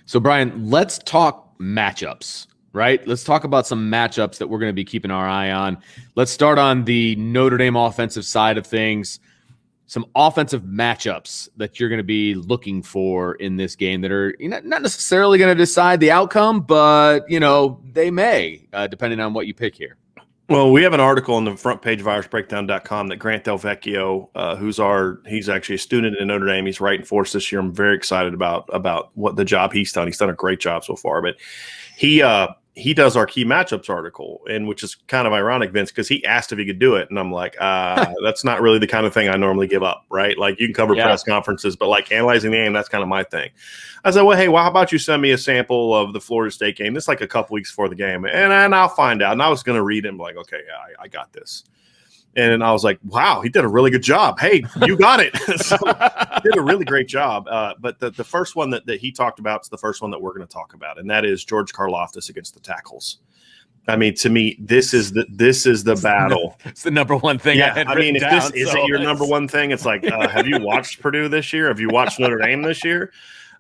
So, Brian, let's talk matchups, right? Let's talk about some matchups that we're going to be keeping our eye on. Let's start on the Notre Dame offensive side of things. Some offensive matchups that you're going to be looking for in this game that are not necessarily going to decide the outcome, but, they may, depending on what you pick here. Well, we have an article on the front page of IrishBreakdown.com that Grant Del Vecchio, he's actually a student in Notre Dame. He's writing for us this year. I'm very excited about what the job he's done. He's done a great job so far, but he does our key matchups article, and which is kind of ironic, Vince, because he asked if he could do it, and I'm like, that's not really the kind of thing I normally give up, right? Like, you can cover press conferences, but like analyzing the game, that's kind of my thing. I said, well, hey, how about you send me a sample of the Florida State game? This is like a couple weeks before the game, and I'll find out. And I was going to read it and be like, okay, yeah, I got this. And I was like, wow, he did a really good job. Hey, you got it. So he did a really great job. But the first one that he talked about is the first one that we're going to talk about, and that is George Karlaftis against the tackles. I mean, to me, this is the battle. It's the number one thing. Yeah, I mean, if this isn't your number one thing, it's like, have you watched Purdue this year? Have you watched Notre Dame this year?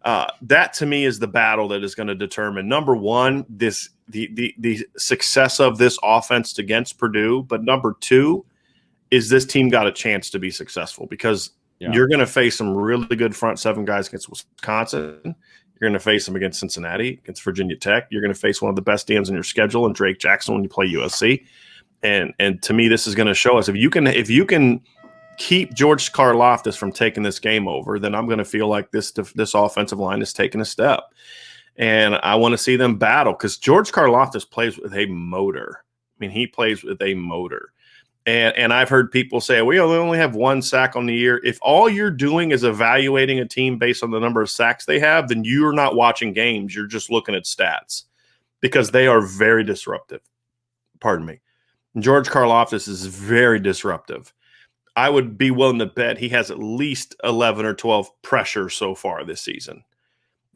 That to me is the battle that is going to determine, number one, the success of this offense against Purdue, but number two, is this team got a chance to be successful? Because you're going to face some really good front seven guys against Wisconsin. You're going to face them against Cincinnati, against Virginia Tech. You're going to face one of the best DMs in your schedule and Drake Jackson when you play USC. And to me, this is going to show us if you can keep George Karlaftis from taking this game over, then I'm going to feel like this offensive line is taking a step. And I want to see them battle because George Karlaftis plays with a motor. I mean, he plays with a motor. And I've heard people say, we only have one sack on the year. If all you're doing is evaluating a team based on the number of sacks they have, then you're not watching games. You're just looking at stats because they are very disruptive. Pardon me. George Karlaftis is very disruptive. I would be willing to bet he has at least 11 or 12 pressures so far this season.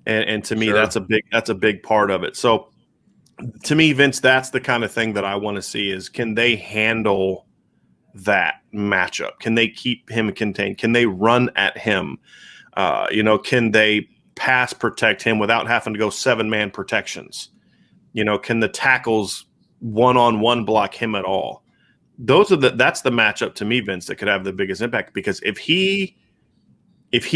And to me, that's a big part of it. So to me, Vince, that's the kind of thing that I want to see is, can they handle that matchup? Can they keep him contained? Can they run at him? Can they pass protect him without having to go 7-man protections? Can the tackles one-on-one block him at all? That's the matchup to me, Vince, that could have the biggest impact, because if he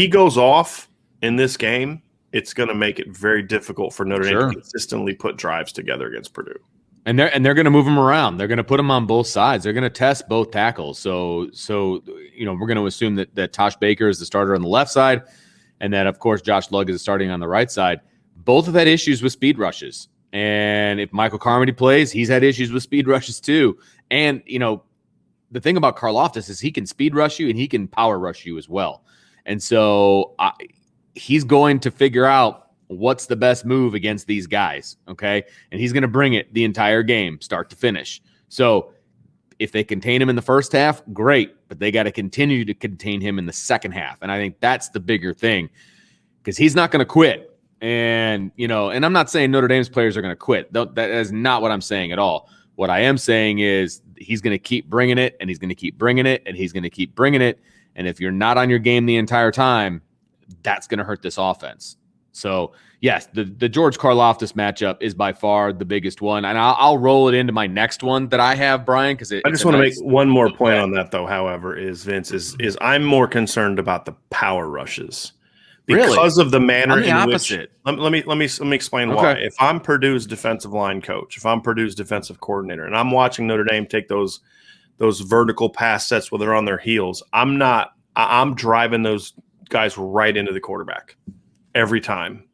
goes off in this game, it's going to make it very difficult for Notre Dame to consistently put drives together against Purdue. And they're going to move him around. They're going to put him on both sides. They're going to test both tackles. So we're going to assume that Tosh Baker is the starter on the left side, and that, of course, Josh Lugg is starting on the right side. Both have had issues with speed rushes. And if Michael Carmody plays, he's had issues with speed rushes too. And, the thing about Karlaftis is he can speed rush you and he can power rush you as well. And so he's going to figure out what's the best move against these guys, okay? And he's going to bring it the entire game, start to finish. So if they contain him in the first half, great, but they got to continue to contain him in the second half. And I think that's the bigger thing, because he's not going to quit. And, and I'm not saying Notre Dame's players are going to quit. That is not what I'm saying at all. What I am saying is he's going to keep bringing it, and he's going to keep bringing it, and he's going to keep bringing it. And if you're not on your game the entire time, that's going to hurt this offense. So, yes, the George Karlaftis matchup is by far the biggest one. And I'll roll it into my next one that I have, Brian, because I just want to make one more point on that, though, however, is Vince, is I'm more concerned about the power rushes. Because of the manner I'm the in opposite. Which let me explain why. If I'm Purdue's defensive line coach, if I'm Purdue's defensive coordinator, and I'm watching Notre Dame take those vertical pass sets where they're on their heels, I'm driving those guys right into the quarterback every time.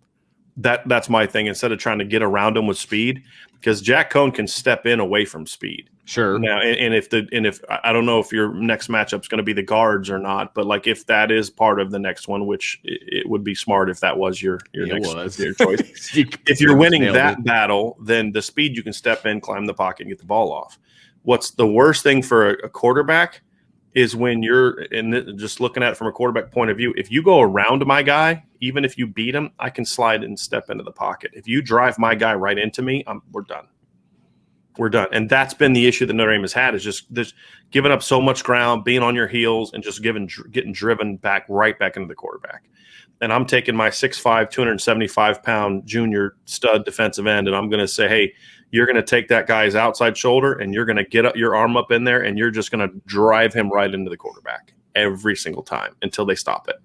That's my thing, instead of trying to get around them with speed, because Jack Cohn can step in away from speed. Sure. Now, and if I don't know if your next matchup is going to be the guards or not, but like if that is part of the next one, which it would be smart if that was your next your choice. If you're winning that battle, then the speed, you can step in, climb the pocket, and get the ball off. What's the worst thing for a quarterback is when you're just looking at it from a quarterback point of view. If you go around my guy, even if you beat him, I can slide and step into the pocket. If you drive my guy right into me, we're done. We're done. And that's been the issue that Notre Dame has had, is just giving up so much ground, being on your heels, and just getting driven right back into the quarterback. And I'm taking my 6'5", 275-pound junior stud defensive end, and I'm going to say, hey, you're going to take that guy's outside shoulder, and you're going to get your arm up in there, and you're just going to drive him right into the quarterback every single time until they stop it.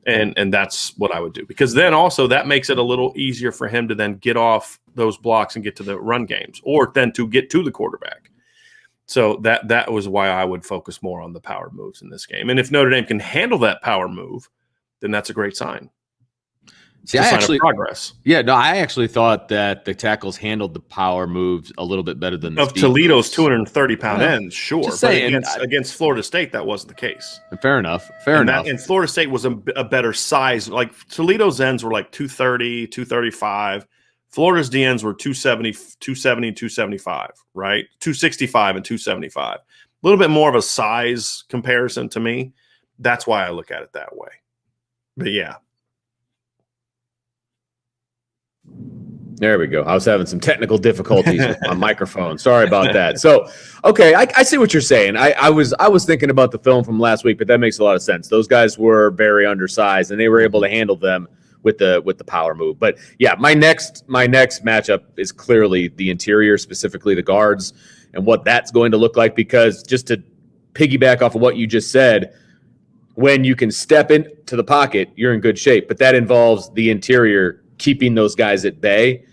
And that's what I would do, because then also that makes it a little easier for him to then get off those blocks and get to the run games, or then to get to the quarterback. So that was why I would focus more on the power moves in this game. And if Notre Dame can handle that power move, then that's a great sign. See, progress. Yeah, no, I actually thought that the tackles handled the power moves a little bit better than the speed Toledo's 230-pound ends, sure. Just saying, but against Florida State, that wasn't the case. Fair enough. And Florida State was a better size. Like Toledo's ends were like 230, 235. Florida's DNs were 270, 275, right? 265 and 275. A little bit more of a size comparison to me. That's why I look at it that way. But yeah. There we go. I was having some technical difficulties with my microphone. Sorry about that. So, okay, I see what you're saying. I was thinking about the film from last week, but that makes a lot of sense. Those guys were very undersized, and they were able to handle them with the power move. But yeah, my next matchup is clearly the interior, specifically the guards, and what that's going to look like. Because just to piggyback off of what you just said, when you can step into the pocket, you're in good shape. But that involves the interior keeping those guys at bay.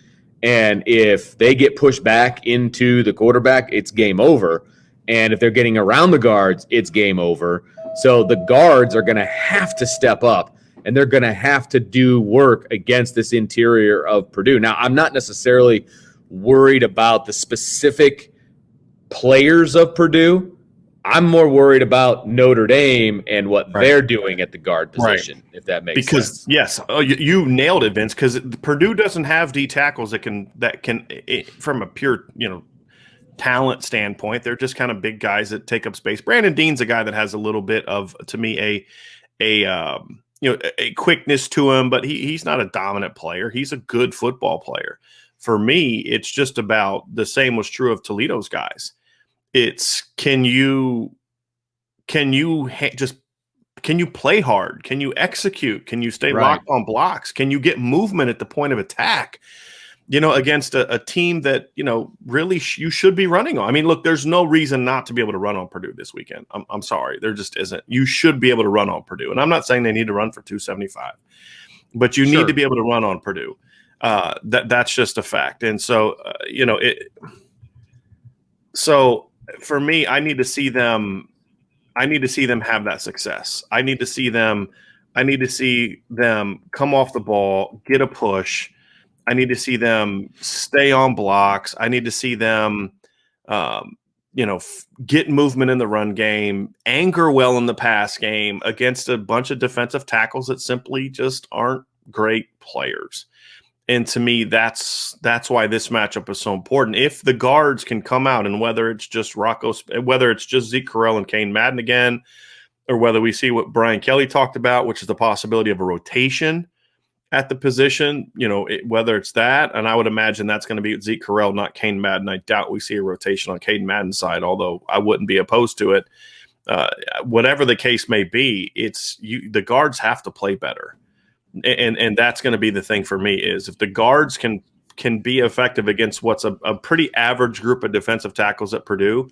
And if they get pushed back into the quarterback, it's game over. And if they're getting around the guards, it's game over. So the guards are going to have to step up, and they're going to have to do work against this interior of Purdue. Now, I'm not necessarily worried about the specific players of Purdue. I'm more worried about Notre Dame and what they're doing at the guard position, if that makes sense. Yes, you nailed it, Vince. Because Purdue doesn't have D tackles that can from a pure talent standpoint. They're just kind of big guys that take up space. Brandon Dean's a guy that has a little bit of, to me, a quickness to him, but he's not a dominant player. He's a good football player. For me, it's just about the same was true of Toledo's guys. It's can you play hard? Can you execute? Can you stay locked on blocks? Can you get movement at the point of attack? Against a team that, really you should be running on. I mean, look, there's no reason not to be able to run on Purdue this weekend. I'm sorry. There just isn't. You should be able to run on Purdue. And I'm not saying they need to run for 275, but you need to be able to run on Purdue. That's just a fact. And so, so for me, I need to see them have that success. I need to see them come off the ball, get a push. I need to see them stay on blocks. I need to see them, get movement in the run game, anchor well in the pass game against a bunch of defensive tackles that simply just aren't great players. And to me, that's why this matchup is so important. If the guards can come out, and whether it's just Zeke Correll and Kane Madden again, or whether we see what Brian Kelly talked about, which is the possibility of a rotation at the position, whether it's that, and I would imagine that's going to be Zeke Correll, not Kane Madden. I doubt we see a rotation on Kane Madden's side, although I wouldn't be opposed to it. Whatever the case may be, the guards have to play better. And that's going to be the thing for me, is if the guards can be effective against what's a pretty average group of defensive tackles at Purdue,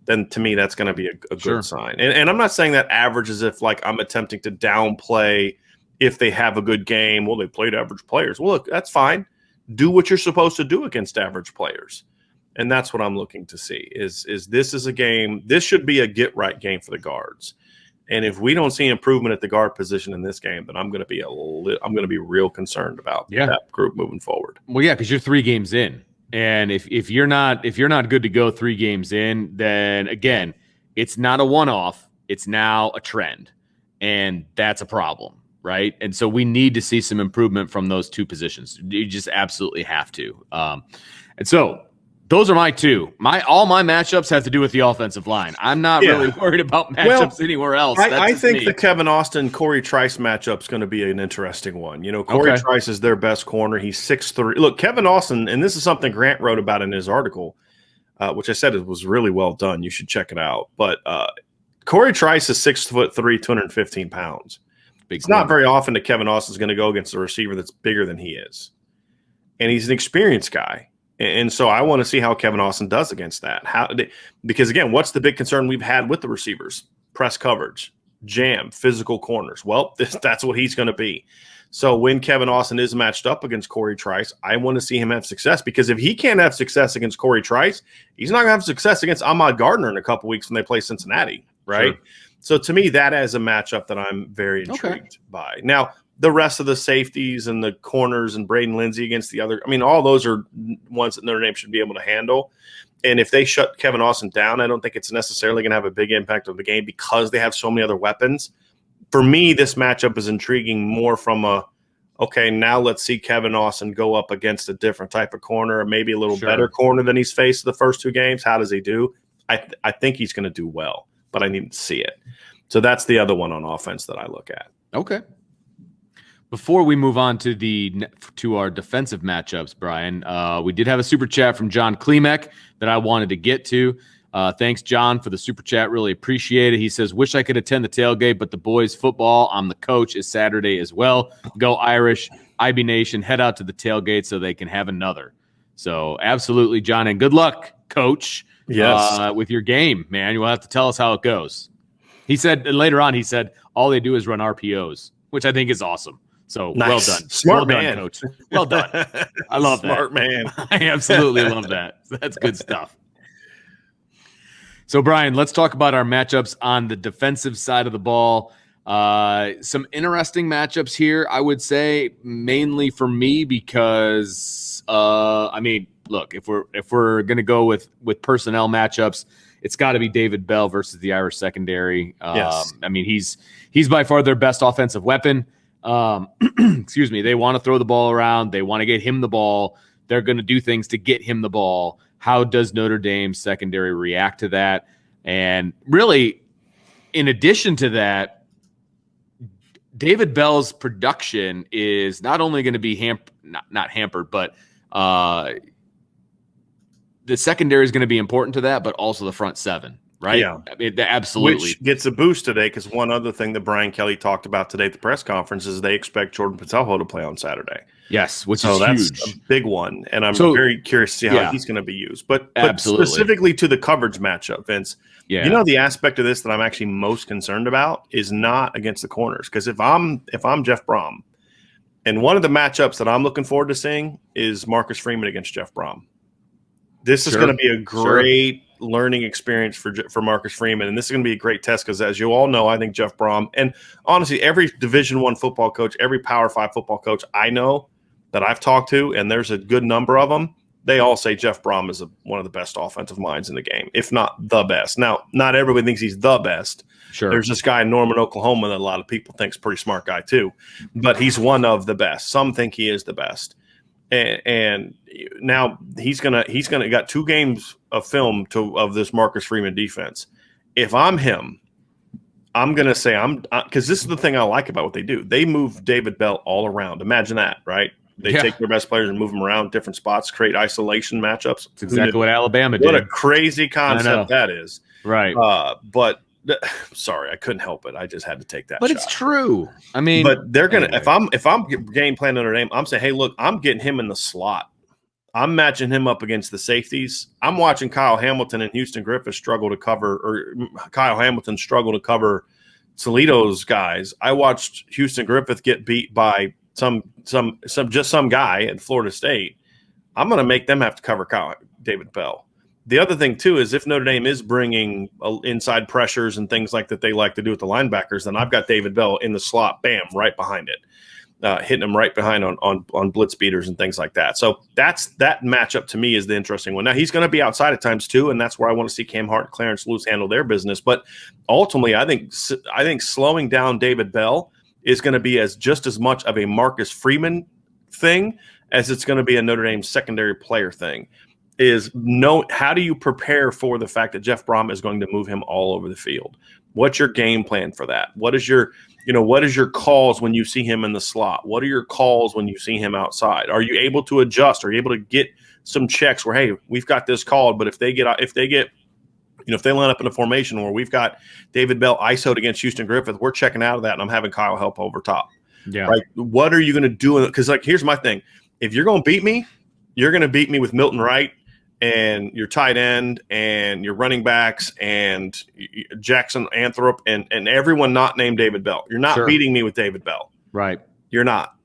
then to me that's going to be a good sign. And I'm not saying that average as if like I'm attempting to downplay if they have a good game. Well, they played average players. Well, look, that's fine. Do what you're supposed to do against average players. And that's what I'm looking to see is this is a game. This should be a get right game for the guards. And if we don't see improvement at the guard position in this game, then I'm going to be real concerned about that group moving forward. Well, yeah, because you're 3 games in, and if you're not good to go 3 games in, then again, it's not a one-off. It's now a trend, and that's a problem, right? And so we need to see some improvement from those 2 positions. You just absolutely have to. And so those are my 2. All my matchups have to do with the offensive line. I'm not really worried about matchups anywhere else. I think the Kevin Austin, Corey Trice matchup is going to be an interesting one. Corey Trice is their best corner. He's 6'3". Look, Kevin Austin, and this is something Grant wrote about in his article. which I said it was really well done. You should check it out. But Corey Trice is 6'3", 215 pounds. It's not very often that Kevin Austin's going to go against a receiver that's bigger than he is. And he's an experienced guy. And so I want to see how Kevin Austin does against that. Because, again, what's the big concern we've had with the receivers? Press coverage, jam, physical corners. Well, that's what he's going to be. So when Kevin Austin is matched up against Corey Trice, I want to see him have success, because if he can't have success against Corey Trice, he's not going to have success against Ahmad Gardner in a couple weeks when they play Cincinnati, right? Sure. So to me, that is a matchup that I'm very intrigued by. Now, the rest of the safeties and the corners and Braden Lindsey against the other, I mean, all those are ones that Notre Dame should be able to handle. And if they shut Kevin Austin down, I don't think it's necessarily going to have a big impact on the game because they have so many other weapons. For me, this matchup is intriguing more from okay, now let's see Kevin Austin go up against a different type of corner, or maybe a little better corner than he's faced the first two games. How does he do? I think he's going to do well, but I need to see it. So that's the other one on offense that I look at. Okay. Before we move on to our defensive matchups, Brian, we did have a super chat from John Klimek that I wanted to get to. Thanks, John, for the super chat. Really appreciate it. He says, wish I could attend the tailgate, but the boys' football, I'm the coach, is Saturday as well. Go Irish, IB Nation, head out to the tailgate so they can have another. So absolutely, John, and good luck, coach, with your game, man. You'll have to tell us how it goes. He said, and later on, he said, all they do is run RPOs, which I think is awesome. So nice. Well done. Smart man. Done, coach. Well done. I love that. Smart man. I absolutely love that. That's good stuff. So, Brian, let's talk about our matchups on the defensive side of the ball. Some interesting matchups here, I would say, mainly for me because, look, if we're going to go with personnel matchups, it's got to be David Bell versus the Irish secondary. Yes. He's by far their best offensive weapon. Excuse me. They want to throw the ball around. They want to get him the ball. They're going to do things to get him the ball. How does Notre Dame's secondary react to that? And really, in addition to that, David Bell's production is not only going to be not hampered, but the secondary is going to be important to that, but also the front seven. Right? Yeah. Absolutely. Which gets a boost today because one other thing that Brian Kelly talked about today at the press conference is they expect Jordan Patelho to play on Saturday. Yes, which is huge. That's a big one, and I'm very curious to see how he's going to be used. But specifically to the coverage matchup, Vince, the aspect of this that I'm actually most concerned about is not against the corners. Because if I'm Jeff Brom, and one of the matchups that I'm looking forward to seeing is Marcus Freeman against Jeff Brom. This is going to be a great learning experience for Marcus Freeman, and this is going to be a great test because, as you all know, I think Jeff Brom, and honestly, every Division I football coach, every Power 5 football coach I know that I've talked to, and there's a good number of them, they all say Jeff Brom is one of the best offensive minds in the game, if not the best. Now, not everybody thinks he's the best. Sure. There's this guy in Norman, Oklahoma that a lot of people think is a pretty smart guy too, but he's one of the best. Some think he is the best. And now he's gonna got 2 games of film of this Marcus Freeman defense. If I'm him, I'm gonna say because this is the thing I like about what they do. They move David Bell all around. Imagine that, right? They take their best players and move them around different spots, create isolation matchups. That's exactly what Alabama did. What a crazy concept that is, right? But sorry, I couldn't help it. I just had to take that. But it's true. I mean, but they're gonna. If I'm game plan Notre Dame, I'm saying, hey, look, I'm getting him in the slot. I'm matching him up against the safeties. I'm watching Kyle Hamilton and Houston Griffith struggle to cover Toledo's guys. I watched Houston Griffith get beat by some guy at Florida State. I'm going to make them have to cover David Bell. The other thing, too, is if Notre Dame is bringing inside pressures and things like that they like to do with the linebackers, then I've got David Bell in the slot, bam, right behind it, hitting him right behind on blitz beaters and things like that. So that matchup to me is the interesting one. Now, he's going to be outside at times, too, and that's where I want to see Cam Hart and Clarence Lewis handle their business. But ultimately, I think slowing down David Bell is going to be just as much of a Marcus Freeman thing as it's going to be a Notre Dame secondary player thing. How do you prepare for the fact that Jeff Brom is going to move him all over the field? What's your game plan for that? What is your calls when you see him in the slot? What are your calls when you see him outside? Are you able to adjust? Are you able to get some checks where, hey, we've got this called, but if they line up in a formation where we've got David Bell ISO'd against Houston Griffith, we're checking out of that, and I'm having Kyle help over top. Yeah. Right. What are you going to do? Because, like, here's my thing. If you're going to beat me, you're going to beat me with Milton Wright and your tight end and your running backs and Jackson Anthrop and everyone not named David Bell. You're not beating me with David Bell. Right. You're not.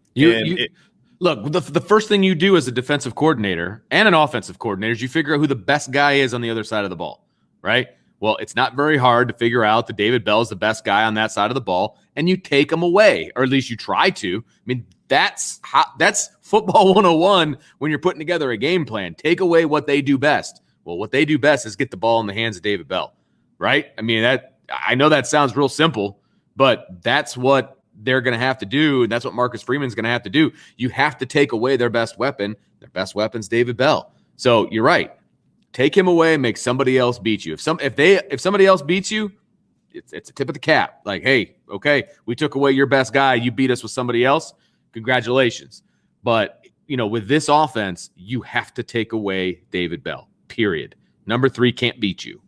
Look, the first thing you do as a defensive coordinator and an offensive coordinator is you figure out who the best guy is on the other side of the ball, right? Well, it's not very hard to figure out that David Bell is the best guy on that side of the ball, and you take him away, or at least you try to. I mean, that's football 101 when you're putting together a game plan. Take away what they do best. Well, what they do best is get the ball in the hands of David Bell, right? I mean, I know that sounds real simple, but that's what they're going to have to do, and that's what Marcus Freeman's going to have to do. You have to take away their best weapon. Their best weapon's David Bell. So you're right. Take him away, make somebody else beat you. If somebody else beats you, it's a tip of the cap. Like, hey, okay, we took away your best guy. You beat us with somebody else. Congratulations. But, with this offense, you have to take away David Bell, period. Number 3 can't beat you.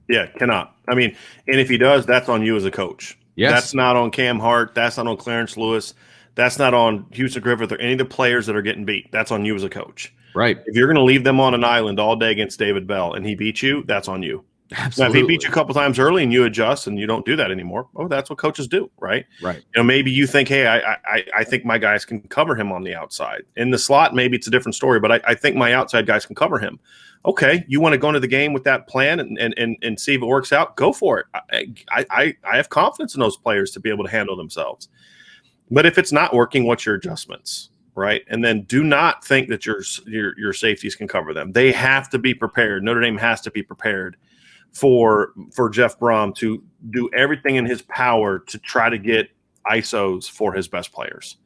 Yeah, cannot. I mean, and if he does, that's on you as a coach. Yes. That's not on Cam Hart. That's not on Clarence Lewis. That's not on Houston Griffith or any of the players that are getting beat. That's on you as a coach. Right. If you're going to leave them on an island all day against David Bell and he beats you, that's on you. Absolutely. Now, if he beats you a couple times early and you adjust and you don't do that anymore, that's what coaches do, right? Right. Maybe you think, hey, I think my guys can cover him on the outside. In the slot, maybe it's a different story, but I think my outside guys can cover him. Okay, you want to go into the game with that plan and see if it works out? Go for it. I have confidence in those players to be able to handle themselves. But if it's not working, what's your adjustments? Right. And then do not think that your safeties can cover them. They have to be prepared. Notre Dame has to be prepared for Jeff Brom to do everything in his power to try to get ISOs for his best players.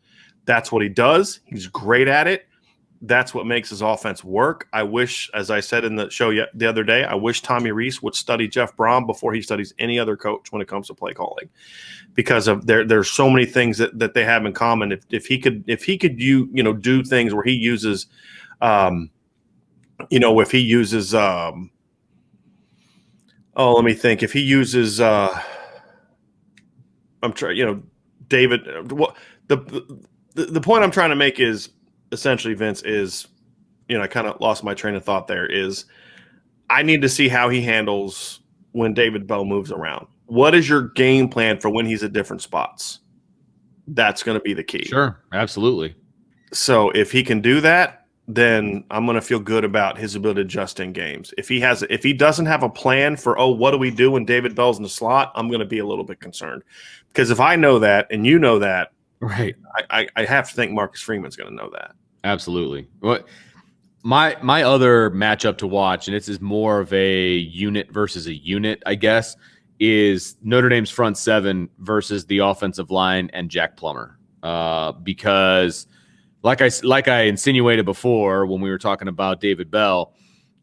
That's what he does. He's great at it. That's what makes his offense work. I wish, as I said in the show the other day, I wish Tommy Rees would study Jeff Brom before he studies any other coach when it comes to play calling, because of there's so many things that they have in common. If he could do things where he uses, if he uses, let me think. If he uses, David. What the point I'm trying to make is, essentially, Vince, is, I kind of lost my train of thought there, is I need to see how he handles when David Bell moves around. What is your game plan for when he's at different spots? That's going to be the key. Sure, absolutely. So if he can do that, then I'm going to feel good about his ability to adjust in games. If he doesn't have a plan for, what do we do when David Bell's in the slot, I'm going to be a little bit concerned. Because if I know that and you know that, right, I have to think Marcus Freeman's going to know that. Absolutely. Well, my other matchup to watch, and this is more of a unit versus a unit, I guess, is Notre Dame's front 7 versus the offensive line and Jack Plummer. Because like I insinuated before when we were talking about David Bell,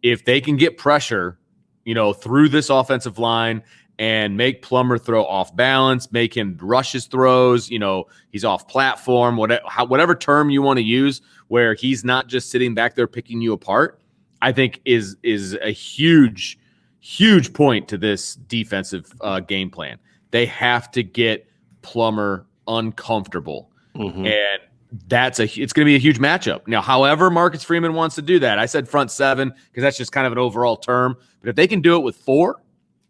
if they can get pressure, through this offensive line and make Plummer throw off balance, make him rush his throws, he's off platform, whatever term you want to use, where he's not just sitting back there picking you apart, I think is a huge, huge point to this defensive game plan. They have to get Plummer uncomfortable. Mm-hmm. And it's going to be a huge matchup. Now, however Marcus Freeman wants to do that, I said front 7 because that's just kind of an overall term. But if they can do it with 4,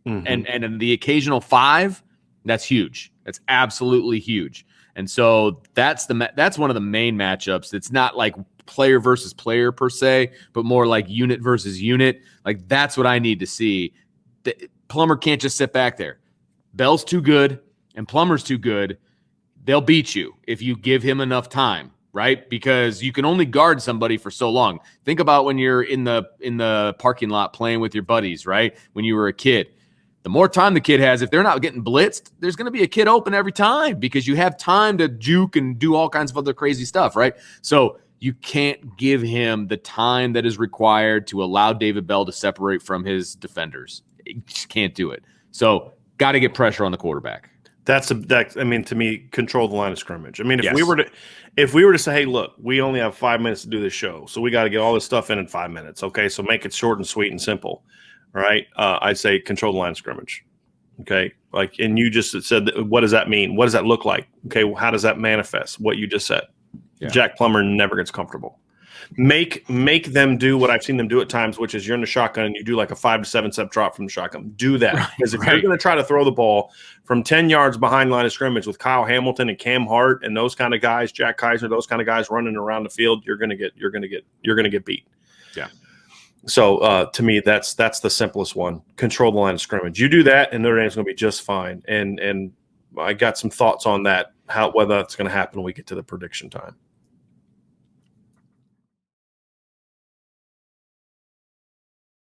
mm-hmm. and the occasional 5, that's huge. That's absolutely huge. And so that's one of the main matchups. It's not like player versus player per se, but more like unit versus unit. Like, that's what I need to see. Plummer can't just sit back there. Bell's too good and Plummer's too good. They'll beat you if you give him enough time, right? Because you can only guard somebody for so long. Think about when you're in the parking lot playing with your buddies, right? When you were a kid. The more time the kid has, if they're not getting blitzed, there's going to be a kid open every time because you have time to juke and do all kinds of other crazy stuff, right? So you can't give him the time that is required to allow David Bell to separate from his defenders. You just can't do it. So got to get pressure on the quarterback. I mean, to me, control the line of scrimmage. I mean, if Yes. we were to say, hey, look, we only have 5 minutes to do this show, so we got to get all this stuff in 5 minutes. Okay, so make it short and sweet and simple. All right, I'd say control the line of scrimmage. Okay, like, and you just said, what does that mean? What does that look like? Okay, well, how does that manifest? What you just said. Yeah. Jack Plummer never gets comfortable. Make them do what I've seen them do at times, which is you're in the shotgun and you do like a 5 to 7 step drop from the shotgun. Do that, because if you're going to try to throw the ball from 10 yards behind line of scrimmage with Kyle Hamilton and Cam Hart and those kind of guys, Jack Kaiser, those kind of guys running around the field, you're going to get beat. Yeah. So to me, that's the simplest one. Control the line of scrimmage. You do that, and Notre Dame's going to be just fine. And I got some thoughts on that, whether that's going to happen when we get to the prediction time.